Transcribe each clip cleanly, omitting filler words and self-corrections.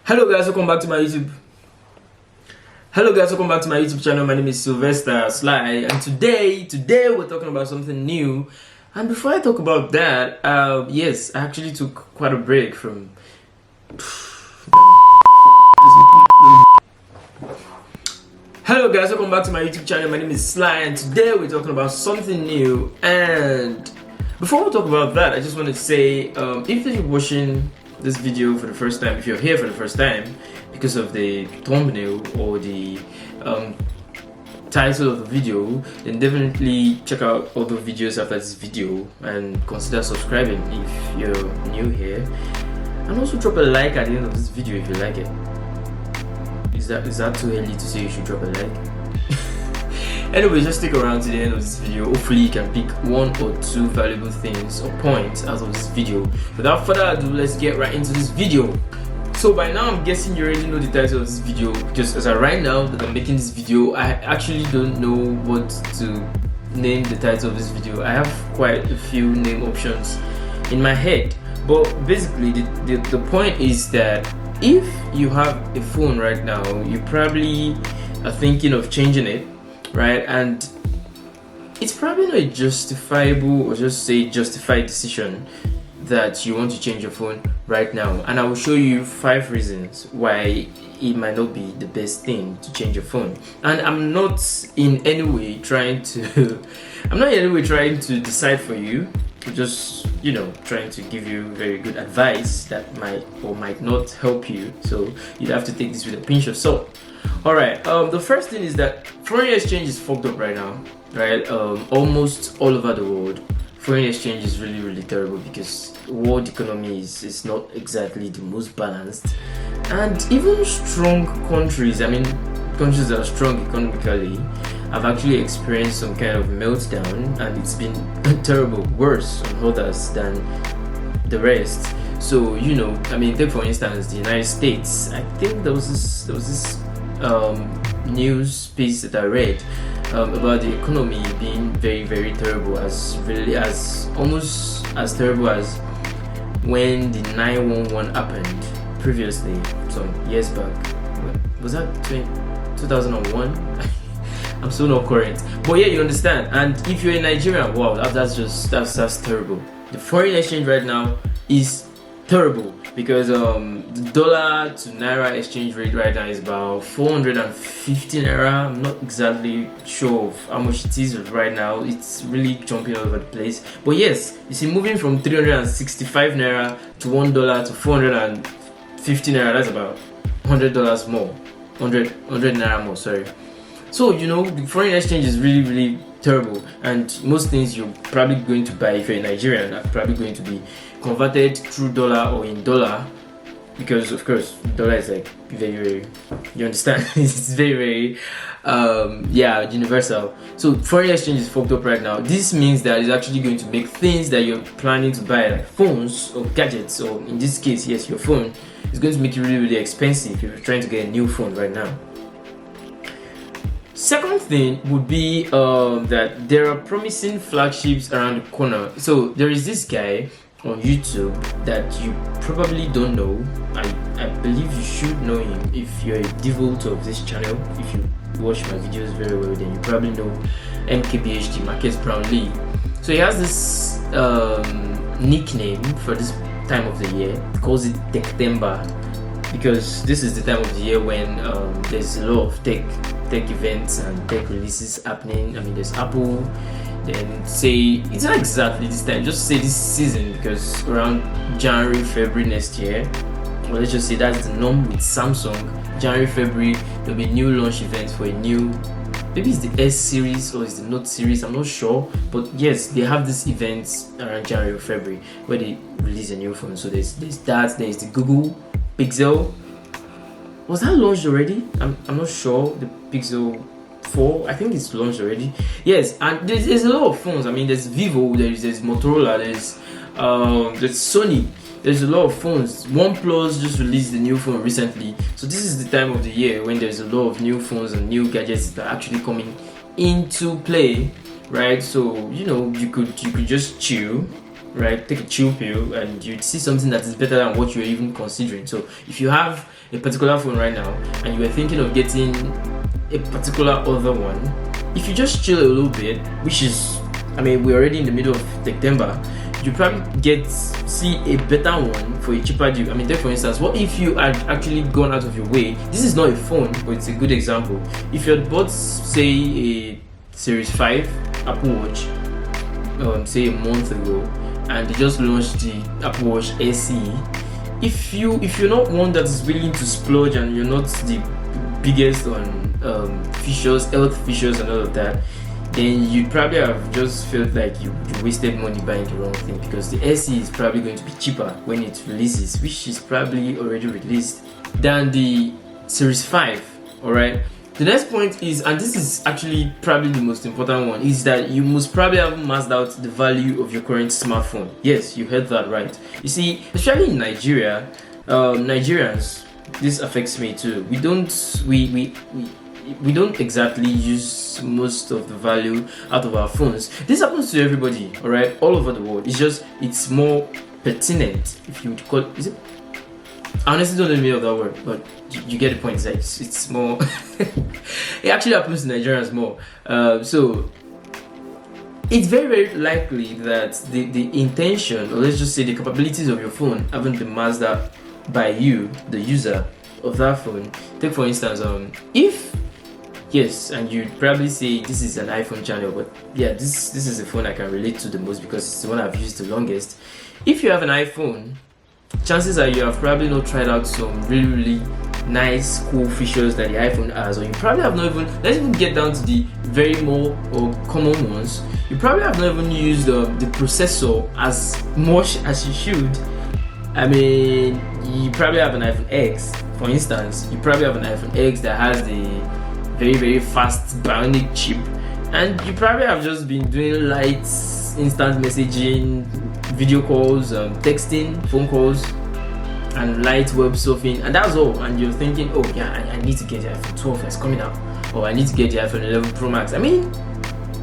Hello guys, welcome back to my YouTube. Channel. My name is Sylvester Sly, and today we're talking about something new. And before I talk about that, yes, I actually took quite a break from. Hello guys, welcome back to my YouTube channel. My name is Sly, and today we're talking about something new. And before we talk about that, I just want to say, if you're watching this video for the first time, if you're here for the first time because of the thumbnail or the title of the video, then definitely check out other videos after this video and consider subscribing if you're new here, and also drop a like at the end of this video if you like it. Is that too early to say you should drop a like? Anyway, just stick around to the end of this video. Hopefully you can pick one or two valuable things or points out of this video. Without further ado, let's get right into this video. So by now I'm guessing you already know the title of this video, because as of right now that I'm making this video, I actually don't know what to name the title of this video. I have quite a few name options in my head, but basically the point is that if you have a phone right now, you probably are thinking of changing it, right? And it's probably not a justifiable, or just say justified decision that you want to change your phone right now. And I will show you 5 reasons why it might not be the best thing to change your phone. And I'm not in any way trying to decide for you. I'm just, trying to give you very good advice that might or might not help you. So you'd have to take this with a pinch of salt. Alright, the first thing is that foreign exchange is fucked up right now, right? Almost all over the world, foreign exchange is really terrible, because world economy is not exactly the most balanced. And even strong countries, countries that are strong economically, have actually experienced some kind of meltdown, and it's been terrible, worse on others than the rest. So, take for instance the United States. I think there was this news piece that I read about the economy being very terrible, almost as terrible as when the 911 happened previously some years back. Was that 2001? I'm still not current, but yeah, you understand. And if you're a Nigerian, wow, that's terrible. The foreign exchange right now is terrible, because the dollar to naira exchange rate right now is about 450 naira. I'm not exactly sure of how much it is right now. It's really jumping all over the place. But yes, you see, moving from 365 naira to $1 to 450 naira, that's about $100 more, 100 naira more, sorry. So the foreign exchange is really terrible, and most things you're probably going to buy if you're a Nigerian are probably going to be converted through dollar or in dollar, because of course dollar is like very, you understand, it's very universal. So foreign exchange is fucked up right now. This means that it's actually going to make things that you're planning to buy, like phones or gadgets, or in this case, yes, your phone, is going to make it really expensive if you're trying to get a new phone right now. Second thing would be that there are promising flagships around the corner. So there is this guy on YouTube that you probably don't know. I believe you should know him if you're a devote of this channel. If you watch my videos very well, then you probably know MKBHD, Marques Brownlee. So he has this nickname for this time of the year. He calls it Techtember, because this is the time of the year when there's a lot of tech events and tech releases happening. There's Apple, then say it's not exactly this time, just say this season, because around January, February next year, or let's just say that's the norm with Samsung. January, February, there'll be new launch events for a new, maybe it's the S series or it's the Note series, I'm not sure, but yes, they have these events around January or February where they release a new phone. So there's the Google Pixel. Was that launched already? I'm not sure. The Pixel 4, I think it's launched already. Yes, and there's a lot of phones. There's Vivo, there's Motorola, there's Sony. There's a lot of phones. OnePlus just released the new phone recently. So this is the time of the year when there's a lot of new phones and new gadgets that are actually coming into play, right? So you could just chill right? Take a chill pill and you'd see something that is better than what you're even considering. So if you have a particular phone right now and you were thinking of getting a particular other one, if you just chill a little bit, which is, I mean, we're already in the middle of September, you probably see a better one for a cheaper deal. I mean, take for instance, what if you had actually gone out of your way? This is not a phone, but it's a good example. If you had bought, say, a Series 5 Apple Watch, say a month ago, and they just launched the Apple Watch SE. If you're not one that is willing to splurge and you're not the biggest on features, health features, and all of that, then you probably have just felt like you wasted money buying the wrong thing, because the SE is probably going to be cheaper when it releases, which is probably already released, than the Series 5. Alright. The next point is, and this is actually probably the most important one, is that you must probably have maxed out the value of your current smartphone. Yes, you heard that right. You see, especially in Nigeria, Nigerians, this affects me too. We don't exactly use most of the value out of our phones. This happens to everybody, alright, all over the world. It's more pertinent, if you would call it. Is it? I honestly don't know the meaning of that word, but you get the point. It's more. It actually happens to Nigerians more. So it's very, very likely that the intention, or let's just say the capabilities of your phone, haven't been mastered by you, the user of that phone. Take for instance, if yes, and you'd probably say this is an iPhone channel, but yeah, this is the phone I can relate to the most because it's the one I've used the longest. If you have an iPhone, chances are you have probably not tried out some really nice, cool features that the iPhone has, or you probably have not even, let's even get down to the very more or common ones, you probably have not even used the processor as much as you should. I mean, you probably have an iPhone X, for instance. You probably have an iPhone X that has the very, very fast bionic chip, and you probably have just been doing light instant messaging, video calls, texting, phone calls, and light web surfing, and that's all. And you're thinking, oh yeah, I need to get the iPhone 12 that's coming out, or I need to get the iPhone 11 Pro Max. I mean,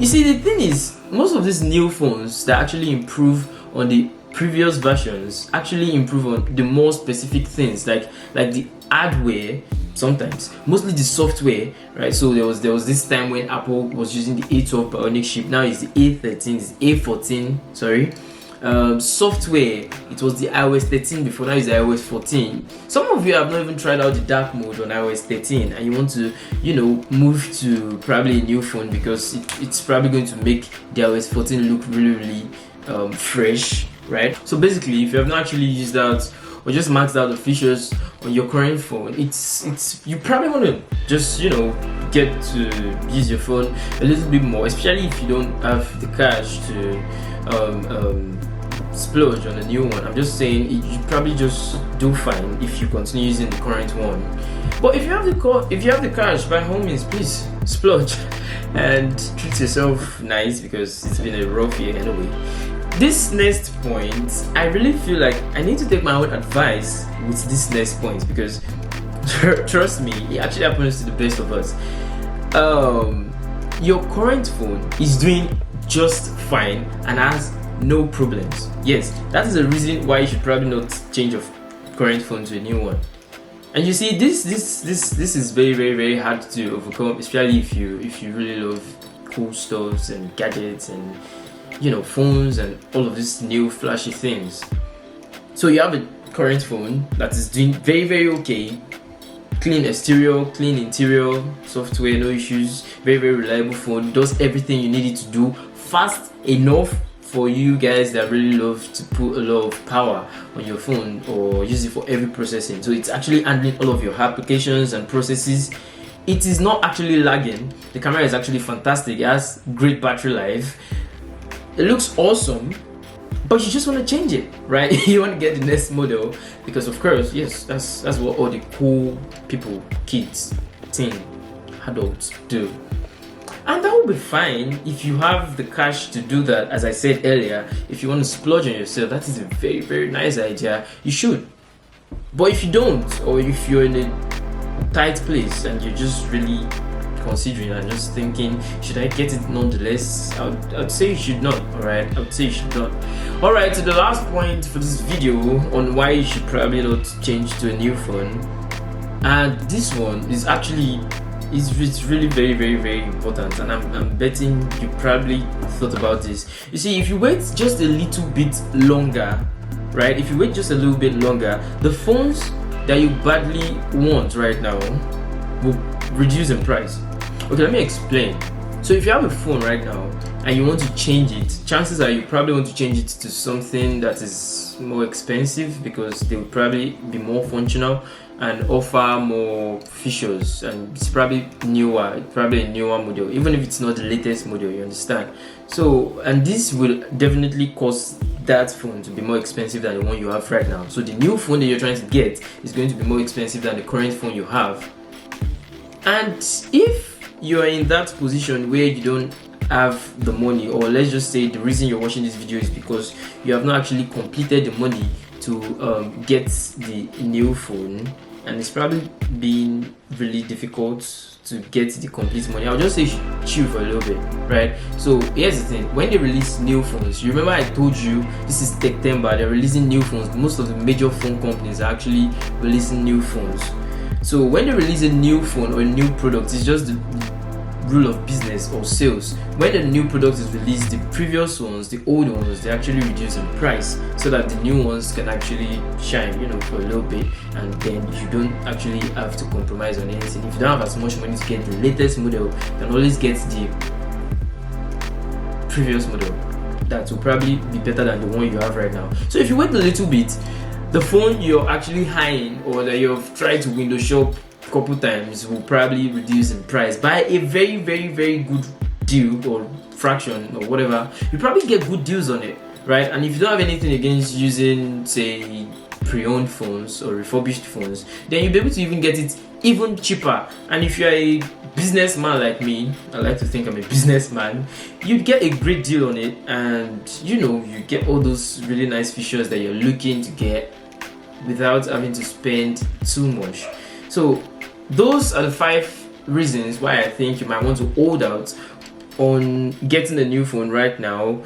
you see, the thing is, most of these new phones that actually improve on the previous versions actually improve on the more specific things, like the hardware, sometimes mostly the software, right? So there was this time when Apple was using the A12 bionic chip. Now it's the A13, it's A14, sorry. Software, it was the iOS 13 before, now it's the iOS 14. Some of you have not even tried out the dark mode on iOS 13, and you want to, move to probably a new phone because it's probably going to make the iOS 14 look really, really fresh, right? So basically, if you have not actually used that or just maxed out the features on your current phone, it's you probably want to just get to use your phone a little bit more, especially if you don't have the cash to splurge on a new one. I'm just saying you probably just do fine if you continue using the current one. But if you have the cash, by all means, please splurge and treat yourself nice, because it's been a rough year anyway. This next point, I really feel like I need to take my own advice with this next point, because trust me, it actually happens to the best of us. Your current phone is doing just fine and has no problems. Yes, that is the reason why you should probably not change your current phone to a new one. And you see, this is very, very, very hard to overcome, especially if you really love cool stuffs and gadgets and phones and all of these new flashy things. So you have a current phone that is doing very, very okay, clean exterior, clean interior, software, no issues, very, very reliable phone, does everything you need it to do, fast enough for you guys that really love to put a lot of power on your phone or use it for every processing. So it's actually handling all of your applications and processes. It is not actually lagging. The camera is actually fantastic. It has great battery life. It looks awesome, but you just want to change it, right? You want to get the next model because, of course, yes, that's what all the cool people, kids, teen, adults do. And that will be fine if you have the cash to do that. As I said earlier, if you want to splurge on yourself, that is a very, very nice idea. You should. But if you don't, or if you're in a tight place and you just really considering and just thinking, should I get it nonetheless? I'd say you should not. Alright, I would say you should not. Alright, so the last point for this video on why you should probably not change to a new phone, and this one is actually it's really very important, and I'm betting you probably thought about this. You see, if you wait just a little bit longer, right, if you wait just a little bit longer, the phones that you badly want right now will reduce in price. Okay, let me explain. So if you have a phone right now and you want to change it, chances are you probably want to change it to something that is more expensive, because they will probably be more functional and offer more features, and it's probably newer, probably a newer model, even if it's not the latest model, you understand? So, and this will definitely cause that phone to be more expensive than the one you have right now. So the new phone that you're trying to get is going to be more expensive than the current phone you have. And if you're in that position where you don't have the money, or let's just say the reason you're watching this video is because you have not actually completed the money to get the new phone, and it's probably been really difficult to get the complete money, I'll just say chill for a little bit, right? So here's the thing: when they release new phones, you remember I told you this is September, they're releasing new phones. Most of the major phone companies are actually releasing new phones. So when they release a new phone or a new product, it's just the rule of business or sales. When a new product is released, the previous ones, the old ones, they actually reduce in price so that the new ones can actually shine, you know, for a little bit, and then you don't actually have to compromise on anything. If you don't have as much money to get the latest model, you can always get the previous model that will probably be better than the one you have right now. So if you wait a little bit, the phone you're actually eyeing or that you've tried to window shop a couple times will probably reduce in price by a very good deal or fraction or whatever. You probably get good deals on it, right? And if you don't have anything against using, say, pre-owned phones or refurbished phones, then you'll be able to even get it even cheaper. And if you're a businessman like me, I like to think I'm a businessman, you'd get a great deal on it, and you know, you get all those really nice features that you're looking to get without having to spend too much. So those are the 5 reasons why I think you might want to hold out on getting a new phone right now.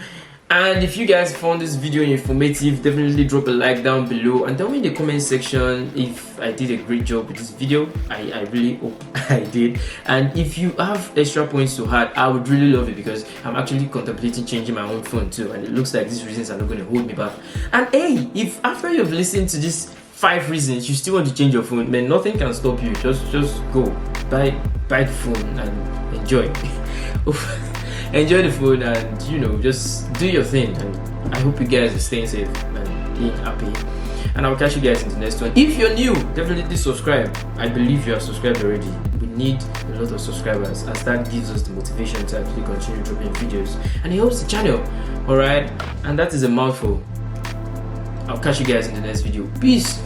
And if you guys found this video informative, definitely drop a like down below and tell me in the comment section if I did a great job with this video. I really hope I did. And if you have extra points to add, I would really love it, because I'm actually contemplating changing my own phone too, and it looks like these reasons are not going to hold me back. And hey, if after you've listened to these 5 reasons you still want to change your phone, man, nothing can stop you. Just go buy the phone and enjoy. Enjoy the phone, and you know, just do your thing. And I hope you guys are staying safe and being happy, and I'll catch you guys in the next one. If you're new, definitely subscribe. I believe you are subscribed already. We need a lot of subscribers, as that gives us the motivation to actually continue dropping videos, and it helps the channel. Alright, and that is a mouthful. I'll catch you guys in the next video. Peace.